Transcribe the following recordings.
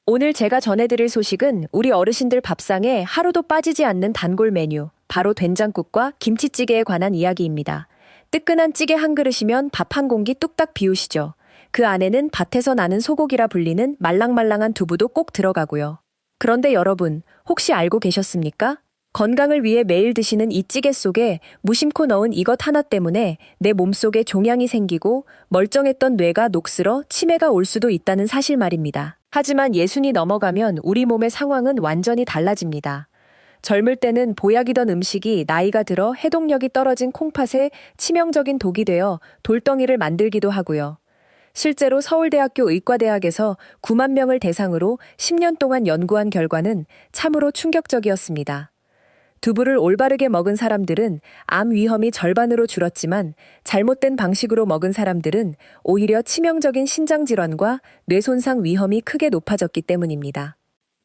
오늘 제가 전해드릴 소식은 우리 어르신들 밥상에 하루도 빠지지 않는 단골 메뉴, 바로 된장국과 김치찌개에 관한 이야기입니다. 뜨끈한 찌개 한 그릇이면 밥 한 공기 뚝딱 비우시죠. 그 안에는 밭에서 나는 소고기라 불리는 말랑말랑한 두부도 꼭 들어가고요. 그런데 여러분, 혹시 알고 계셨습니까? 건강을 위해 매일 드시는 이 찌개 속에 무심코 넣은 이것 하나 때문에 내 몸속에 종양이 생기고 멀쩡했던 뇌가 녹슬어 치매가 올 수도 있다는 사실 말입니다. 하지만 예순이 넘어가면 우리 몸의 상황은 완전히 달라집니다. 젊을 때는 보약이던 음식이 나이가 들어 해독력이 떨어진 콩팥에 치명적인 독이 되어 돌덩이를 만들기도 하고요. 실제로 서울대학교 의과대학에서 9만 명을 대상으로 10년 동안 연구한 결과는 참으로 충격적이었습니다. 두부를 올바르게 먹은 사람들은 암 위험이 절반으로 줄었지만 잘못된 방식으로 먹은 사람들은 오히려 치명적인 신장질환과 뇌손상 위험이 크게 높아졌기 때문입니다.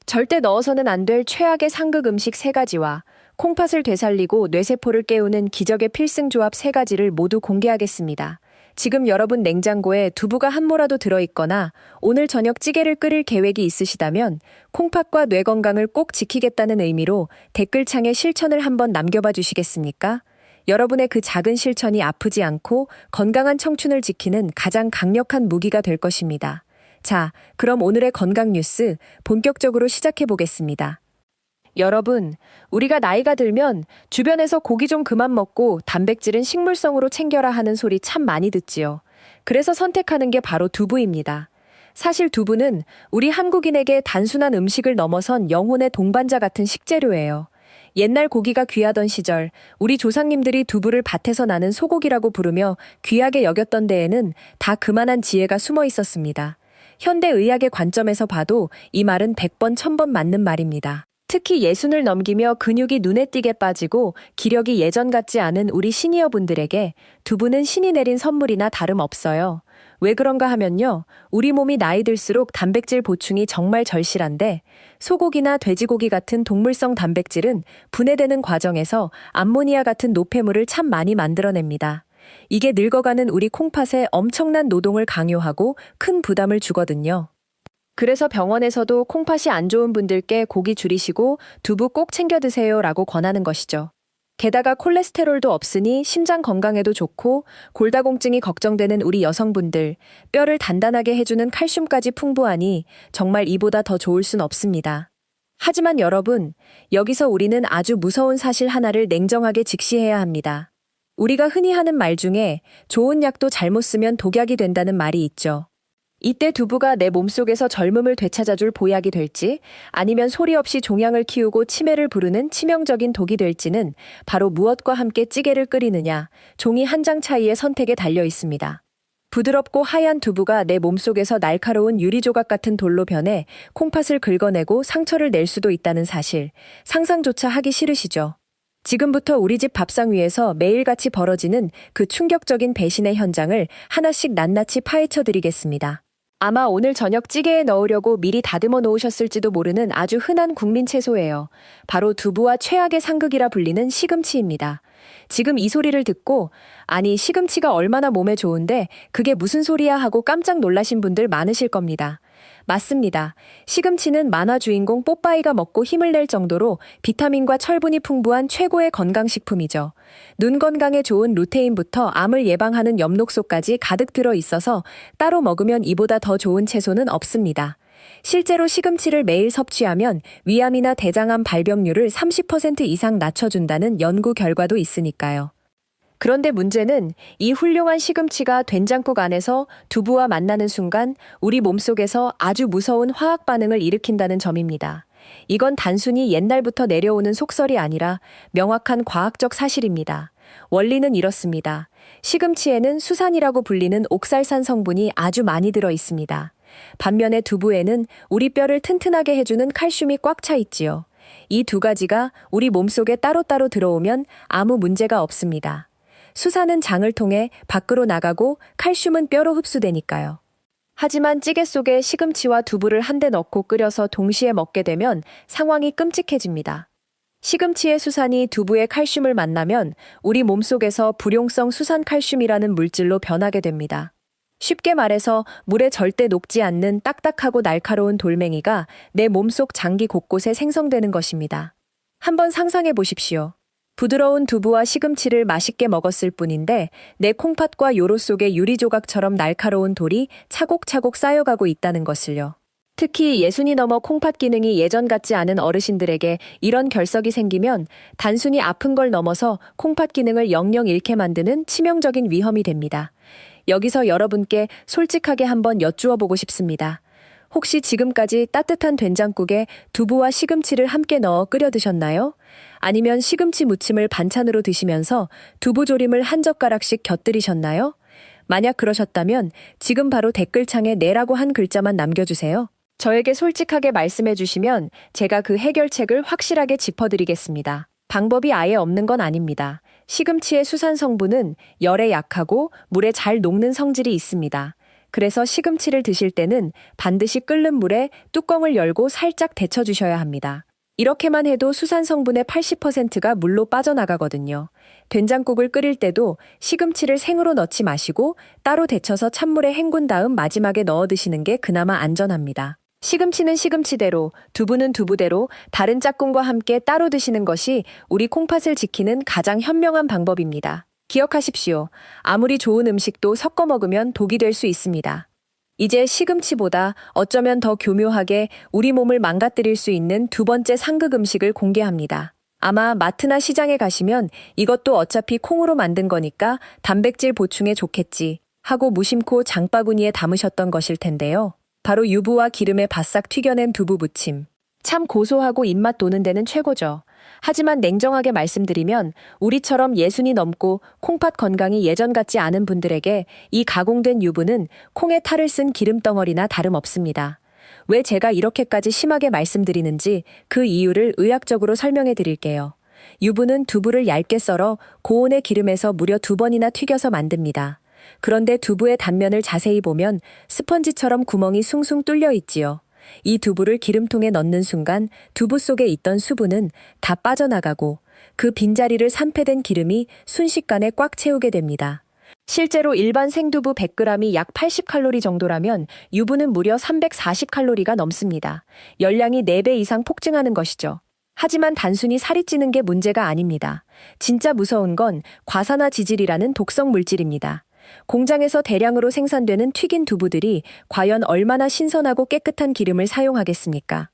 절대 넣어서는 안 될 최악의 상극 음식 3가지와 콩팥을 되살리고 뇌세포를 깨우는 기적의 필승 조합 3가지를 모두 공개하겠습니다. 지금 여러분 냉장고에 두부가 한 모라도 들어있거나 오늘 저녁 찌개를 끓일 계획이 있으시다면 콩팥과 뇌 건강을 꼭 지키겠다는 의미로 댓글창에 실천을 한번 남겨봐 주시겠습니까? 여러분의 그 작은 실천이 아프지 않고 건강한 청춘을 지키는 가장 강력한 무기가 될 것입니다. 자, 그럼 오늘의 건강 뉴스 본격적으로 시작해 보겠습니다. 여러분, 우리가 나이가 들면 주변에서 고기 좀 그만 먹고 단백질은 식물성으로 챙겨라 하는 소리 참 많이 듣지요. 그래서 선택하는 게 바로 두부입니다. 사실 두부는 우리 한국인에게 단순한 음식을 넘어선 영혼의 동반자 같은 식재료예요. 옛날 고기가 귀하던 시절, 우리 조상님들이 두부를 밭에서 나는 소고기라고 부르며 귀하게 여겼던 데에는 다 그만한 지혜가 숨어 있었습니다. 현대 의학의 관점에서 봐도 이 말은 100번 1000번 맞는 말입니다. 특히 예순을 넘기며 근육이 눈에 띄게 빠지고 기력이 예전 같지 않은 우리 시니어분들에게 두부는 신이 내린 선물이나 다름없어요. 왜 그런가 하면요. 우리 몸이 나이 들수록 단백질 보충이 정말 절실한데 소고기나 돼지고기 같은 동물성 단백질은 분해되는 과정에서 암모니아 같은 노폐물을 참 많이 만들어냅니다. 이게 늙어가는 우리 콩팥에 엄청난 노동을 강요하고 큰 부담을 주거든요. 그래서 병원에서도 콩팥이 안 좋은 분들께 고기 줄이시고 두부 꼭 챙겨 드세요 라고 권하는 것이죠. 게다가 콜레스테롤도 없으니 심장 건강에도 좋고 골다공증이 걱정되는 우리 여성분들, 뼈를 단단하게 해주는 칼슘까지 풍부하니 정말 이보다 더 좋을 순 없습니다. 하지만 여러분, 여기서 우리는 아주 무서운 사실 하나를 냉정하게 직시해야 합니다. 우리가 흔히 하는 말 중에 좋은 약도 잘못 쓰면 독약이 된다는 말이 있죠. 이때 두부가 내 몸속에서 젊음을 되찾아줄 보약이 될지 아니면 소리 없이 종양을 키우고 치매를 부르는 치명적인 독이 될지는 바로 무엇과 함께 찌개를 끓이느냐, 종이 한 장 차이의 선택에 달려 있습니다. 부드럽고 하얀 두부가 내 몸속에서 날카로운 유리조각 같은 돌로 변해 콩팥을 긁어내고 상처를 낼 수도 있다는 사실, 상상조차 하기 싫으시죠? 지금부터 우리 집 밥상 위에서 매일같이 벌어지는 그 충격적인 배신의 현장을 하나씩 낱낱이 파헤쳐 드리겠습니다. 아마 오늘 저녁 찌개에 넣으려고 미리 다듬어 놓으셨을지도 모르는 아주 흔한 국민 채소예요. 바로 두부와 최악의 상극이라 불리는 시금치입니다. 지금 이 소리를 듣고 아니 시금치가 얼마나 몸에 좋은데 그게 무슨 소리야 하고 깜짝 놀라신 분들 많으실 겁니다. 맞습니다. 시금치는 만화 주인공 뽀빠이가 먹고 힘을 낼 정도로 비타민과 철분이 풍부한 최고의 건강식품이죠. 눈 건강에 좋은 루테인부터 암을 예방하는 엽록소까지 가득 들어 있어서 따로 먹으면 이보다 더 좋은 채소는 없습니다. 실제로 시금치를 매일 섭취하면 위암이나 대장암 발병률을 30% 이상 낮춰준다는 연구 결과도 있으니까요. 그런데 문제는 이 훌륭한 시금치가 된장국 안에서 두부와 만나는 순간 우리 몸속에서 아주 무서운 화학 반응을 일으킨다는 점입니다. 이건 단순히 옛날부터 내려오는 속설이 아니라 명확한 과학적 사실입니다. 원리는 이렇습니다. 시금치에는 수산이라고 불리는 옥살산 성분이 아주 많이 들어 있습니다. 반면에 두부에는 우리 뼈를 튼튼하게 해주는 칼슘이 꽉 차 있지요. 이 두 가지가 우리 몸속에 따로따로 들어오면 아무 문제가 없습니다. 수산은 장을 통해 밖으로 나가고 칼슘은 뼈로 흡수되니까요. 하지만 찌개 속에 시금치와 두부를 한데 넣고 끓여서 동시에 먹게 되면 상황이 끔찍해집니다. 시금치의 수산이 두부의 칼슘을 만나면 우리 몸속에서 불용성 수산칼슘이라는 물질로 변하게 됩니다. 쉽게 말해서 물에 절대 녹지 않는 딱딱하고 날카로운 돌멩이가 내 몸속 장기 곳곳에 생성되는 것입니다. 한번 상상해 보십시오. 부드러운 두부와 시금치를 맛있게 먹었을 뿐인데 내 콩팥과 요로 속에 유리 조각처럼 날카로운 돌이 차곡차곡 쌓여가고 있다는 것을요. 특히 예순이 넘어 콩팥 기능이 예전 같지 않은 어르신들에게 이런 결석이 생기면 단순히 아픈 걸 넘어서 콩팥 기능을 영영 잃게 만드는 치명적인 위험이 됩니다. 여기서 여러분께 솔직하게 한번 여쭈어 보고 싶습니다. 혹시 지금까지 따뜻한 된장국에 두부와 시금치를 함께 넣어 끓여 드셨나요? 아니면 시금치 무침을 반찬으로 드시면서 두부조림을 한 젓가락씩 곁들이셨나요? 만약 그러셨다면 지금 바로 댓글창에 네라고 한 글자만 남겨주세요. 저에게 솔직하게 말씀해 주시면 제가 그 해결책을 확실하게 짚어드리겠습니다. 방법이 아예 없는 건 아닙니다. 시금치의 수산 성분은 열에 약하고 물에 잘 녹는 성질이 있습니다. 그래서 시금치를 드실 때는 반드시 끓는 물에 뚜껑을 열고 살짝 데쳐주셔야 합니다. 이렇게만 해도 수산 성분의 80%가 물로 빠져나가거든요. 된장국을 끓일 때도 시금치를 생으로 넣지 마시고 따로 데쳐서 찬물에 헹군 다음 마지막에 넣어 드시는 게 그나마 안전합니다. 시금치는 시금치대로, 두부는 두부대로 다른 짝꿍과 함께 따로 드시는 것이 우리 콩팥을 지키는 가장 현명한 방법입니다. 기억하십시오. 아무리 좋은 음식도 섞어 먹으면 독이 될 수 있습니다. 이제 시금치보다 어쩌면 더 교묘하게 우리 몸을 망가뜨릴 수 있는 두 번째 상극 음식을 공개합니다. 아마 마트나 시장에 가시면 이것도 어차피 콩으로 만든 거니까 단백질 보충에 좋겠지 하고 무심코 장바구니에 담으셨던 것일 텐데요. 바로 유부와 기름에 바싹 튀겨낸 두부 무침. 참 고소하고 입맛 도는 데는 최고죠. 하지만 냉정하게 말씀드리면 우리처럼 예순이 넘고 콩팥 건강이 예전 같지 않은 분들에게 이 가공된 유부는 콩에 탈을 쓴 기름덩어리나 다름없습니다. 왜 제가 이렇게까지 심하게 말씀드리는지 그 이유를 의학적으로 설명해 드릴게요. 유부는 두부를 얇게 썰어 고온의 기름에서 무려 2번이나 튀겨서 만듭니다. 그런데 두부의 단면을 자세히 보면 스펀지처럼 구멍이 숭숭 뚫려 있지요. 이 두부를 기름통에 넣는 순간 두부 속에 있던 수분은 다 빠져나가고 그 빈자리를 산패된 기름이 순식간에 꽉 채우게 됩니다. 실제로 일반 생두부 100g이 약 80칼로리 정도라면 유부는 무려 340칼로리가 넘습니다. 열량이 4배 이상 폭증하는 것이죠. 하지만 단순히 살이 찌는 게 문제가 아닙니다. 진짜 무서운 건 과산화지질이라는 독성 물질입니다. 공장에서 대량으로 생산되는 튀긴 두부들이 과연 얼마나 신선하고 깨끗한 기름을 사용하겠습니까?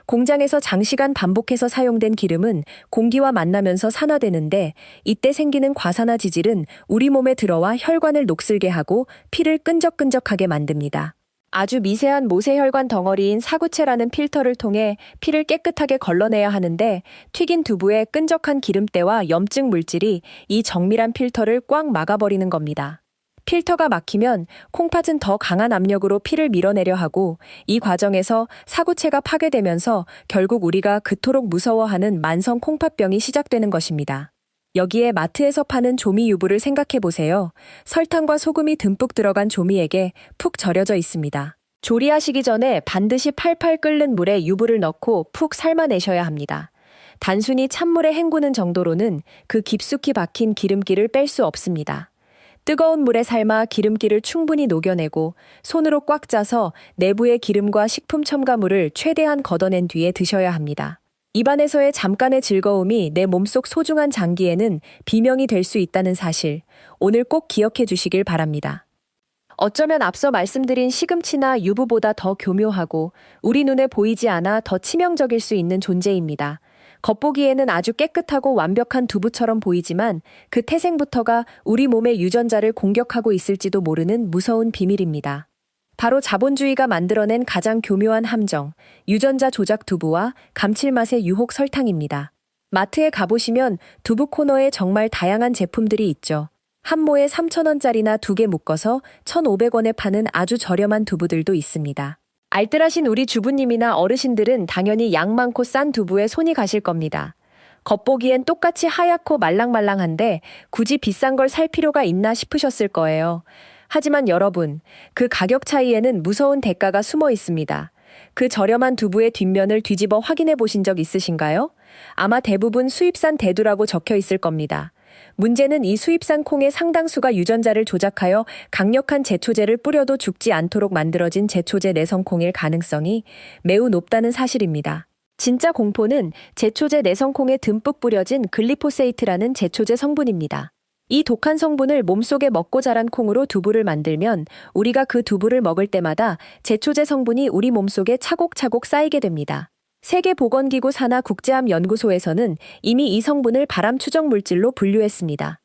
공장에서 장시간 반복해서 사용된 기름은 공기와 만나면서 산화되는데 이때 생기는 과산화지질은 우리 몸에 들어와 혈관을 녹슬게 하고 피를 끈적끈적하게 만듭니다. 아주 미세한 모세혈관 덩어리인 사구체라는 필터를 통해 피를 깨끗하게 걸러내야 하는데 튀긴 두부의 끈적한 기름때와 염증 물질이 이 정밀한 필터를 꽉 막아버리는 겁니다. 필터가 막히면 콩팥은 더 강한 압력으로 피를 밀어내려 하고 이 과정에서 사구체가 파괴되면서 결국 우리가 그토록 무서워하는 만성 콩팥병이 시작되는 것입니다. 여기에 마트에서 파는 조미 유부를 생각해 보세요. 설탕과 소금이 듬뿍 들어간 조미액에 푹 절여져 있습니다. 조리하시기 전에 반드시 팔팔 끓는 물에 유부를 넣고 푹 삶아내셔야 합니다. 단순히 찬물에 헹구는 정도로는 그 깊숙이 박힌 기름기를 뺄 수 없습니다. 뜨거운 물에 삶아 기름기를 충분히 녹여내고 손으로 꽉 짜서 내부의 기름과 식품 첨가물을 최대한 걷어낸 뒤에 드셔야 합니다. 입안에서의 잠깐의 즐거움이 내 몸속 소중한 장기에는 비명이 될 수 있다는 사실, 오늘 꼭 기억해 주시길 바랍니다. 어쩌면 앞서 말씀드린 시금치나 유부보다 더 교묘하고 우리 눈에 보이지 않아 더 치명적일 수 있는 존재입니다. 겉보기에는 아주 깨끗하고 완벽한 두부처럼 보이지만 그 태생부터가 우리 몸의 유전자를 공격하고 있을지도 모르는 무서운 비밀입니다. 바로 자본주의가 만들어낸 가장 교묘한 함정, 유전자 조작 두부와 감칠맛의 유혹 설탕입니다. 마트에 가보시면 두부 코너에 정말 다양한 제품들이 있죠. 한 모에 3,000원짜리나 2개 묶어서 1,500원에 파는 아주 저렴한 두부들도 있습니다. 알뜰하신 우리 주부님이나 어르신들은 당연히 양 많고 싼 두부에 손이 가실 겁니다. 겉보기엔 똑같이 하얗고 말랑말랑한데 굳이 비싼 걸 살 필요가 있나 싶으셨을 거예요. 하지만 여러분, 그 가격 차이에는 무서운 대가가 숨어 있습니다. 그 저렴한 두부의 뒷면을 뒤집어 확인해 보신 적 있으신가요? 아마 대부분 수입산 대두라고 적혀 있을 겁니다. 문제는 이 수입산 콩의 상당수가 유전자를 조작하여 강력한 제초제를 뿌려도 죽지 않도록 만들어진 제초제 내성콩일 가능성이 매우 높다는 사실입니다. 진짜 공포는 제초제 내성콩에 듬뿍 뿌려진 글리포세이트라는 제초제 성분입니다. 이 독한 성분을 몸속에 먹고 자란 콩으로 두부를 만들면 우리가 그 두부를 먹을 때마다 제초제 성분이 우리 몸속에 차곡차곡 쌓이게 됩니다. 세계보건기구 산하 국제암연구소에서는 이미 이 성분을 발암 추정 물질로 분류했습니다.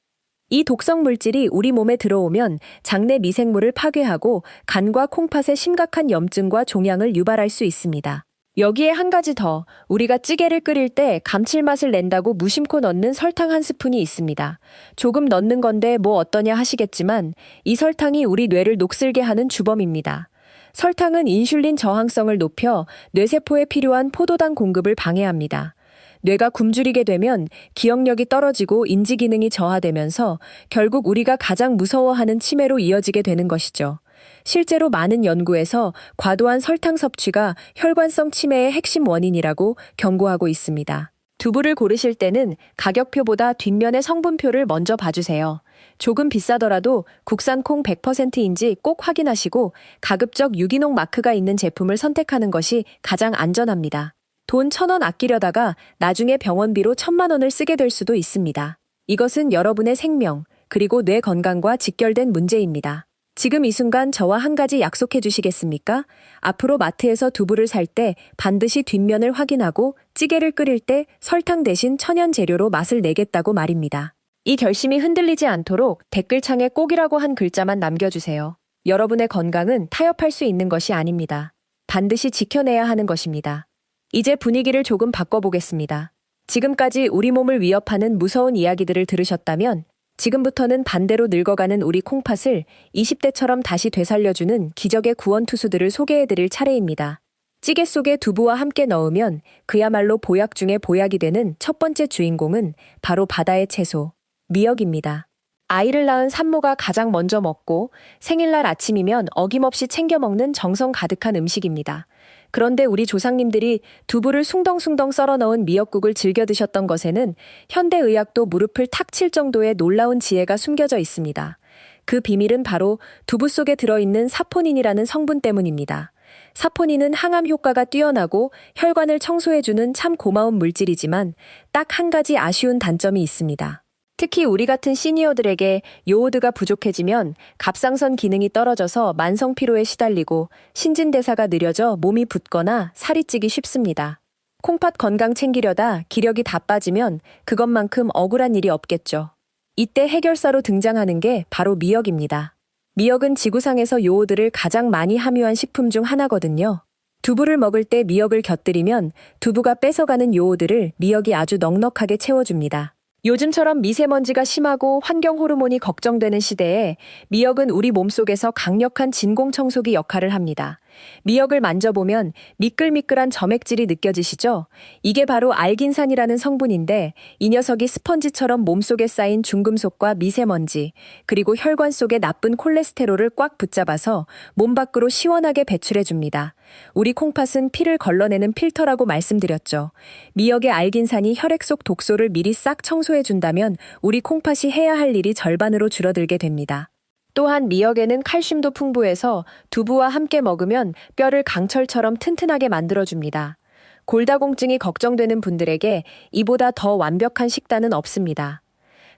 이 독성 물질이 우리 몸에 들어오면 장내 미생물을 파괴하고 간과 콩팥에 심각한 염증과 종양을 유발할 수 있습니다. 여기에 한 가지 더, 우리가 찌개를 끓일 때 감칠맛을 낸다고 무심코 넣는 설탕 한 스푼이 있습니다. 조금 넣는 건데 뭐 어떠냐 하시겠지만 이 설탕이 우리 뇌를 녹슬게 하는 주범입니다. 설탕은 인슐린 저항성을 높여 뇌세포에 필요한 포도당 공급을 방해합니다. 뇌가 굶주리게 되면 기억력이 떨어지고 인지 기능이 저하되면서 결국 우리가 가장 무서워하는 치매로 이어지게 되는 것이죠. 실제로 많은 연구에서 과도한 설탕 섭취가 혈관성 치매의 핵심 원인이라고 경고하고 있습니다. 두부를 고르실 때는 가격표보다 뒷면의 성분표를 먼저 봐주세요. 조금 비싸더라도 국산 콩 100%인지 꼭 확인하시고 가급적 유기농 마크가 있는 제품을 선택하는 것이 가장 안전합니다. 돈 1,000원 아끼려다가 나중에 병원비로 1,000만 원을 쓰게 될 수도 있습니다. 이것은 여러분의 생명, 그리고 뇌 건강과 직결된 문제입니다. 지금 이 순간 저와 한 가지 약속해 주시겠습니까? 앞으로 마트에서 두부를 살 때 반드시 뒷면을 확인하고 찌개를 끓일 때 설탕 대신 천연 재료로 맛을 내겠다고 말입니다. 이 결심이 흔들리지 않도록 댓글창에 꼭이라고 한 글자만 남겨주세요. 여러분의 건강은 타협할 수 있는 것이 아닙니다. 반드시 지켜내야 하는 것입니다. 이제 분위기를 조금 바꿔보겠습니다. 지금까지 우리 몸을 위협하는 무서운 이야기들을 들으셨다면 지금부터는 반대로 늙어가는 우리 콩팥을 20대처럼 다시 되살려주는 기적의 구원투수들을 소개해드릴 차례입니다. 찌개 속에 두부와 함께 넣으면 그야말로 보약 중에 보약이 되는 첫 번째 주인공은 바로 바다의 채소, 미역입니다. 아이를 낳은 산모가 가장 먼저 먹고 생일날 아침이면 어김없이 챙겨 먹는 정성 가득한 음식입니다. 그런데 우리 조상님들이 두부를 숭덩숭덩 썰어 넣은 미역국을 즐겨 드셨던 것에는 현대의학도 무릎을 탁 칠 정도의 놀라운 지혜가 숨겨져 있습니다. 그 비밀은 바로 두부 속에 들어있는 사포닌이라는 성분 때문입니다. 사포닌은 항암 효과가 뛰어나고 혈관을 청소해주는 참 고마운 물질이지만 딱 한 가지 아쉬운 단점이 있습니다. 특히 우리 같은 시니어들에게 요오드가 부족해지면 갑상선 기능이 떨어져서 만성 피로에 시달리고 신진대사가 느려져 몸이 붓거나 살이 찌기 쉽습니다. 콩팥 건강 챙기려다 기력이 다 빠지면 그것만큼 억울한 일이 없겠죠. 이때 해결사로 등장하는 게 바로 미역입니다. 미역은 지구상에서 요오드를 가장 많이 함유한 식품 중 하나거든요. 두부를 먹을 때 미역을 곁들이면 두부가 뺏어가는 요오드를 미역이 아주 넉넉하게 채워줍니다. 요즘처럼 미세먼지가 심하고 환경 호르몬이 걱정되는 시대에 미역은 우리 몸속에서 강력한 진공청소기 역할을 합니다. 미역을 만져보면 미끌미끌한 점액질이 느껴지시죠? 이게 바로 알긴산이라는 성분인데 이 녀석이 스펀지처럼 몸속에 쌓인 중금속과 미세먼지, 그리고 혈관 속의 나쁜 콜레스테롤을 꽉 붙잡아서 몸 밖으로 시원하게 배출해줍니다. 우리 콩팥은 피를 걸러내는 필터라고 말씀드렸죠. 미역의 알긴산이 혈액 속 독소를 미리 싹 청소해준다면 우리 콩팥이 해야 할 일이 절반으로 줄어들게 됩니다. 또한 미역에는 칼슘도 풍부해서 두부와 함께 먹으면 뼈를 강철처럼 튼튼하게 만들어줍니다. 골다공증이 걱정되는 분들에게 이보다 더 완벽한 식단은 없습니다.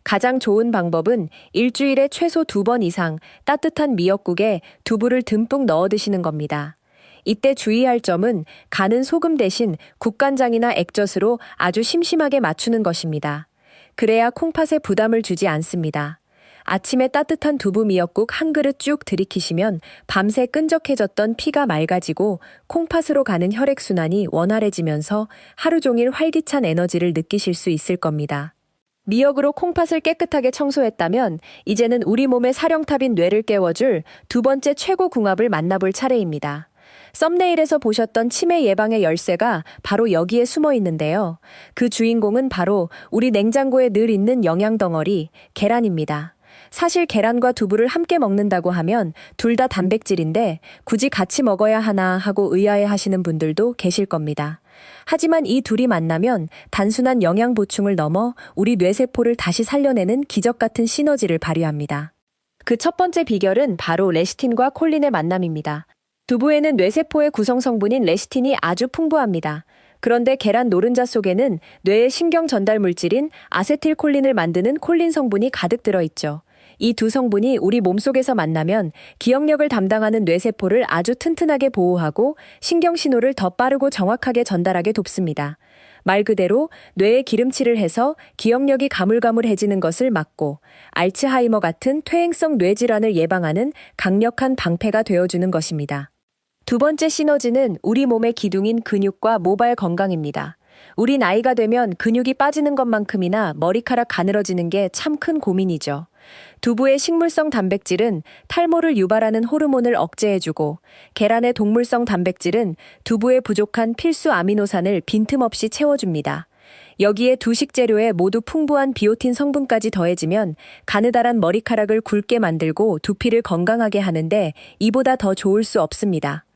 가장 좋은 방법은 일주일에 최소 2번 이상 따뜻한 미역국에 두부를 듬뿍 넣어 드시는 겁니다. 이때 주의할 점은 간은 소금 대신 국간장이나 액젓으로 아주 심심하게 맞추는 것입니다. 그래야 콩팥에 부담을 주지 않습니다. 아침에 따뜻한 두부 미역국 한 그릇 쭉 들이키시면 밤새 끈적해졌던 피가 맑아지고 콩팥으로 가는 혈액순환이 원활해지면서 하루 종일 활기찬 에너지를 느끼실 수 있을 겁니다. 미역으로 콩팥을 깨끗하게 청소했다면 이제는 우리 몸의 사령탑인 뇌를 깨워줄 두 번째 최고 궁합을 만나볼 차례입니다. 썸네일에서 보셨던 치매 예방의 열쇠가 바로 여기에 숨어 있는데요. 그 주인공은 바로 우리 냉장고에 늘 있는 영양 덩어리, 계란입니다. 사실 계란과 두부를 함께 먹는다고 하면 둘 다 단백질인데 굳이 같이 먹어야 하나 하고 의아해 하시는 분들도 계실 겁니다. 하지만 이 둘이 만나면 단순한 영양 보충을 넘어 우리 뇌세포를 다시 살려내는 기적 같은 시너지를 발휘합니다. 그 첫 번째 비결은 바로 레시틴과 콜린의 만남입니다. 두부에는 뇌세포의 구성 성분인 레시틴이 아주 풍부합니다. 그런데 계란 노른자 속에는 뇌의 신경 전달 물질인 아세틸콜린을 만드는 콜린 성분이 가득 들어있죠. 이 두 성분이 우리 몸속에서 만나면 기억력을 담당하는 뇌세포를 아주 튼튼하게 보호하고 신경 신호를 더 빠르고 정확하게 전달하게 돕습니다. 말 그대로 뇌에 기름칠을 해서 기억력이 가물가물해지는 것을 막고 알츠하이머 같은 퇴행성 뇌질환을 예방하는 강력한 방패가 되어주는 것입니다. 두 번째 시너지는 우리 몸의 기둥인 근육과 모발 건강입니다. 우리 나이가 되면 근육이 빠지는 것만큼이나 머리카락 가늘어지는 게 참 큰 고민이죠. 두부의 식물성 단백질은 탈모를 유발하는 호르몬을 억제해주고 계란의 동물성 단백질은 두부에 부족한 필수 아미노산을 빈틈없이 채워줍니다. 여기에 두 식재료에 모두 풍부한 비오틴 성분까지 더해지면 가느다란 머리카락을 굵게 만들고 두피를 건강하게 하는데 이보다 더 좋을 수 없습니다.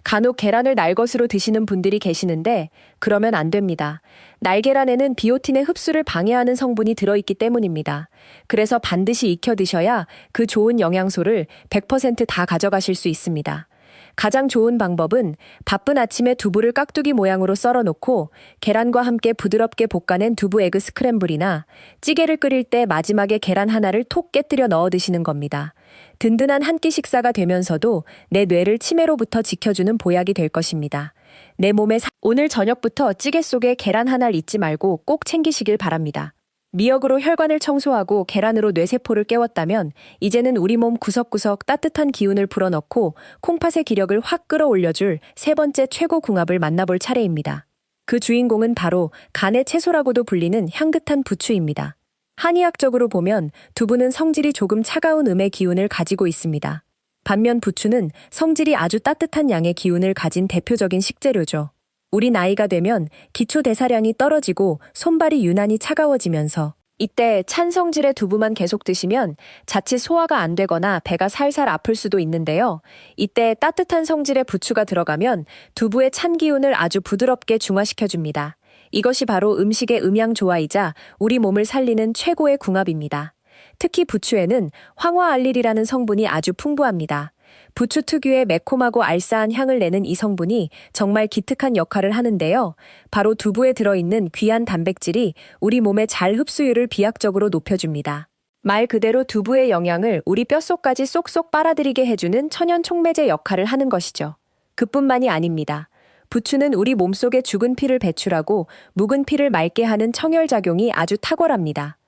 간혹 계란을 날것으로 드시는 분들이 계시는데 그러면 안 됩니다. 날계란에는 비오틴의 흡수를 방해하는 성분이 들어있기 때문입니다. 그래서 반드시 익혀 드셔야 그 좋은 영양소를 100% 다 가져가실 수 있습니다. 가장 좋은 방법은 바쁜 아침에 두부를 깍두기 모양으로 썰어 놓고 계란과 함께 부드럽게 볶아낸 두부 에그 스크램블이나 찌개를 끓일 때 마지막에 계란 하나를 톡 깨뜨려 넣어 드시는 겁니다. 든든한 한 끼 식사가 되면서도 내 뇌를 치매로부터 지켜주는 보약이 될 것입니다. 내 몸에 오늘 저녁부터 찌개 속에 계란 하나를 잊지 말고 꼭 챙기시길 바랍니다. 미역으로 혈관을 청소하고 계란으로 뇌세포를 깨웠다면 이제는 우리 몸 구석구석 따뜻한 기운을 불어넣고 콩팥의 기력을 확 끌어올려줄 세 번째 최고 궁합을 만나볼 차례입니다. 그 주인공은 바로 간의 채소라고도 불리는 향긋한 부추입니다. 한의학적으로 보면 두부는 성질이 조금 차가운 음의 기운을 가지고 있습니다. 반면 부추는 성질이 아주 따뜻한 양의 기운을 가진 대표적인 식재료죠. 우리 나이가 되면 기초 대사량이 떨어지고 손발이 유난히 차가워지면서 이때 찬 성질의 두부만 계속 드시면 자칫 소화가 안 되거나 배가 살살 아플 수도 있는데요. 이때 따뜻한 성질의 부추가 들어가면 두부의 찬 기운을 아주 부드럽게 중화시켜줍니다. 이것이 바로 음식의 음양조화이자 우리 몸을 살리는 최고의 궁합입니다. 특히 부추에는 황화알릴이라는 성분이 아주 풍부합니다. 부추 특유의 매콤하고 알싸한 향을 내는 이 성분이 정말 기특한 역할을 하는데요. 바로 두부에 들어있는 귀한 단백질이 우리 몸의 잘 흡수율을 비약적으로 높여줍니다. 말 그대로 두부의 영양을 우리 뼛속까지 쏙쏙 빨아들이게 해주는 천연 촉매제 역할을 하는 것이죠. 그뿐만이 아닙니다. 부추는 우리 몸속의 죽은 피를 배출하고 묵은 피를 맑게 하는 청혈작용이 아주 탁월합니다.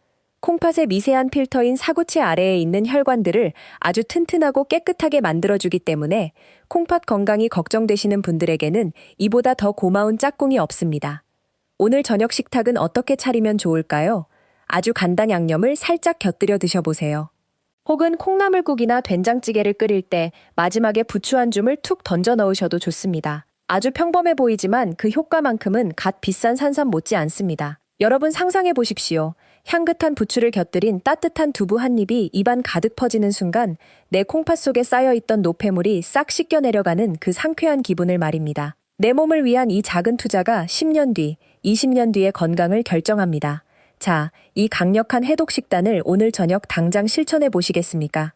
콩팥의 미세한 필터인 사구치 아래에 있는 혈관들을 아주 튼튼하고 깨끗하게 만들어주기 때문에 콩팥 건강이 걱정되시는 분들에게는 이보다 더 고마운 짝꿍이 없습니다. 오늘 저녁 식탁은 어떻게 차리면 좋을까요? 아주 간단 양념을 살짝 곁들여 드셔보세요. 혹은 콩나물국이나 된장찌개를 끓일 때 마지막에 부추 한 줌을 툭 던져 넣으셔도 좋습니다. 아주 평범해 보이지만 그 효과만큼은 갓 비싼 산삼 못지 않습니다. 여러분 상상해 보십시오. 향긋한 부추를 곁들인 따뜻한 두부 한 입이 입안 가득 퍼지는 순간 내 콩팥 속에 쌓여있던 노폐물이 싹 씻겨 내려가는 그 상쾌한 기분을 말입니다. 내 몸을 위한 이 작은 투자가 10년 뒤, 20년 뒤의 건강을 결정합니다. 자, 이 강력한 해독 식단을 오늘 저녁 당장 실천해 보시겠습니까?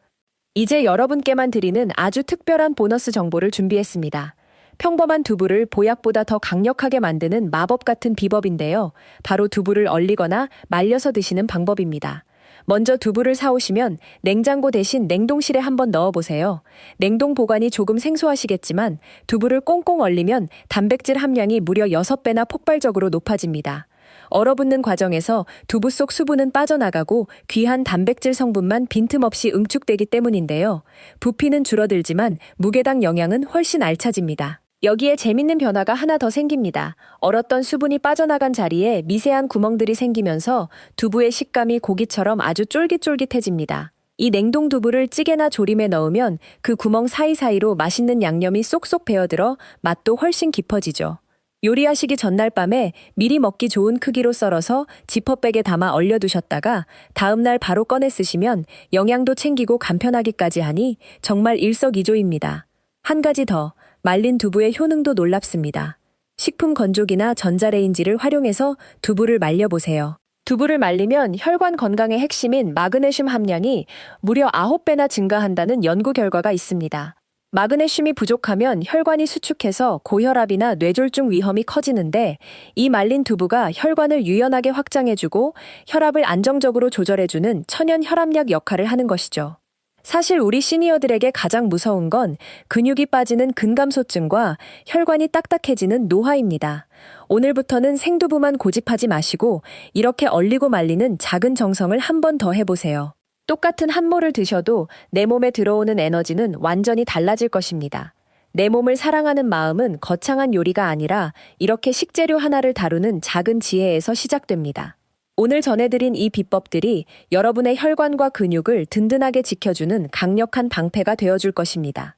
이제 여러분께만 드리는 아주 특별한 보너스 정보를 준비했습니다. 평범한 두부를 보약보다 더 강력하게 만드는 마법 같은 비법인데요. 바로 두부를 얼리거나 말려서 드시는 방법입니다. 먼저 두부를 사오시면 냉장고 대신 냉동실에 한번 넣어보세요. 냉동 보관이 조금 생소하시겠지만 두부를 꽁꽁 얼리면 단백질 함량이 무려 6배나 폭발적으로 높아집니다. 얼어붙는 과정에서 두부 속 수분은 빠져나가고 귀한 단백질 성분만 빈틈없이 응축되기 때문인데요. 부피는 줄어들지만 무게당 영양은 훨씬 알차집니다. 여기에 재밌는 변화가 하나 더 생깁니다. 얼었던 수분이 빠져나간 자리에 미세한 구멍들이 생기면서 두부의 식감이 고기처럼 아주 쫄깃쫄깃해집니다. 이 냉동 두부를 찌개나 조림에 넣으면 그 구멍 사이사이로 맛있는 양념이 쏙쏙 배어들어 맛도 훨씬 깊어지죠. 요리하시기 전날 밤에 미리 먹기 좋은 크기로 썰어서 지퍼백에 담아 얼려두셨다가 다음날 바로 꺼내 쓰시면 영양도 챙기고 간편하기까지 하니 정말 일석이조입니다. 한 가지 더, 말린 두부의 효능도 놀랍습니다. 식품 건조기나 전자레인지를 활용해서 두부를 말려보세요. 두부를 말리면 혈관 건강의 핵심인 마그네슘 함량이 무려 9배나 증가한다는 연구 결과가 있습니다. 마그네슘이 부족하면 혈관이 수축해서 고혈압이나 뇌졸중 위험이 커지는데, 이 말린 두부가 혈관을 유연하게 확장해주고 혈압을 안정적으로 조절해주는 천연 혈압약 역할을 하는 것이죠. 사실 우리 시니어들에게 가장 무서운 건 근육이 빠지는 근감소증과 혈관이 딱딱해지는 노화입니다. 오늘부터는 생두부만 고집하지 마시고 이렇게 얼리고 말리는 작은 정성을 한 번 더 해보세요. 똑같은 한 모를 드셔도 내 몸에 들어오는 에너지는 완전히 달라질 것입니다. 내 몸을 사랑하는 마음은 거창한 요리가 아니라 이렇게 식재료 하나를 다루는 작은 지혜에서 시작됩니다. 오늘 전해드린 이 비법들이 여러분의 혈관과 근육을 든든하게 지켜주는 강력한 방패가 되어줄 것입니다.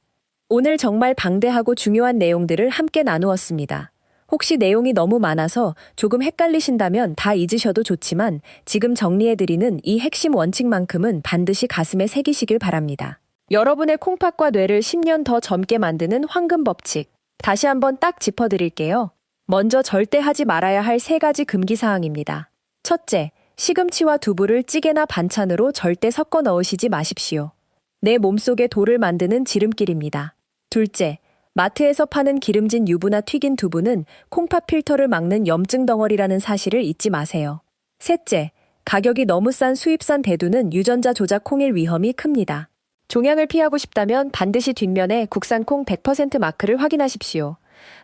오늘 정말 방대하고 중요한 내용들을 함께 나누었습니다. 혹시 내용이 너무 많아서 조금 헷갈리신다면 다 잊으셔도 좋지만 지금 정리해드리는 이 핵심 원칙만큼은 반드시 가슴에 새기시길 바랍니다. 여러분의 콩팥과 뇌를 10년 더 젊게 만드는 황금 법칙. 다시 한번 딱 짚어드릴게요. 먼저 절대 하지 말아야 할 3가지 금기사항입니다. 첫째, 시금치와 두부를 찌개나 반찬으로 절대 섞어 넣으시지 마십시오. 내 몸속에 돌을 만드는 지름길입니다. 둘째, 마트에서 파는 기름진 유부나 튀긴 두부는 콩팥 필터를 막는 염증 덩어리라는 사실을 잊지 마세요. 셋째, 가격이 너무 싼 수입산 대두는 유전자 조작 콩일 위험이 큽니다. 종양을 피하고 싶다면 반드시 뒷면에 국산 콩 100% 마크를 확인하십시오.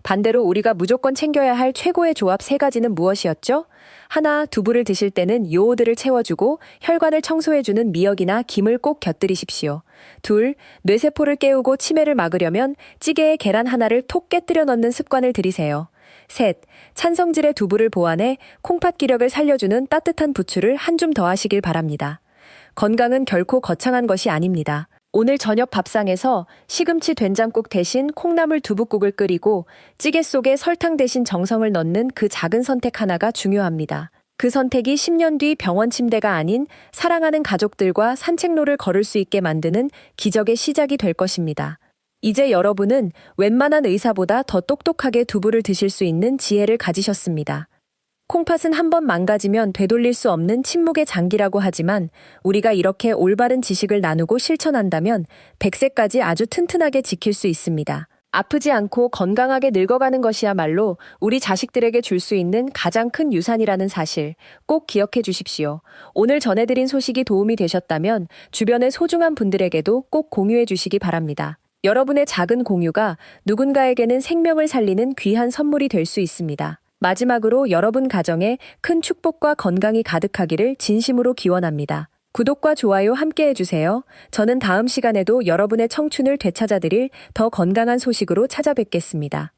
반대로 우리가 무조건 챙겨야 할 최고의 조합 3가지는 무엇이었죠? 하나, 두부를 드실 때는 요오드를 채워주고 혈관을 청소해주는 미역이나 김을 꼭 곁들이십시오. 둘, 뇌세포를 깨우고 치매를 막으려면 찌개에 계란 하나를 톡 깨뜨려 넣는 습관을 들이세요. 셋, 찬성질의 두부를 보완해 콩팥 기력을 살려주는 따뜻한 부추를 한 줌 더 하시길 바랍니다. 건강은 결코 거창한 것이 아닙니다. 오늘 저녁 밥상에서 시금치 된장국 대신 콩나물 두부국을 끓이고 찌개 속에 설탕 대신 정성을 넣는 그 작은 선택 하나가 중요합니다. 그 선택이 10년 뒤 병원 침대가 아닌 사랑하는 가족들과 산책로를 걸을 수 있게 만드는 기적의 시작이 될 것입니다. 이제 여러분은 웬만한 의사보다 더 똑똑하게 두부를 드실 수 있는 지혜를 가지셨습니다. 콩팥은 한번 망가지면 되돌릴 수 없는 침묵의 장기라고 하지만 우리가 이렇게 올바른 지식을 나누고 실천한다면 100세까지 아주 튼튼하게 지킬 수 있습니다. 아프지 않고 건강하게 늙어가는 것이야말로 우리 자식들에게 줄 수 있는 가장 큰 유산이라는 사실 꼭 기억해 주십시오. 오늘 전해드린 소식이 도움이 되셨다면 주변의 소중한 분들에게도 꼭 공유해 주시기 바랍니다. 여러분의 작은 공유가 누군가에게는 생명을 살리는 귀한 선물이 될 수 있습니다. 마지막으로 여러분 가정에 큰 축복과 건강이 가득하기를 진심으로 기원합니다. 구독과 좋아요 함께 해주세요. 저는 다음 시간에도 여러분의 청춘을 되찾아드릴 더 건강한 소식으로 찾아뵙겠습니다.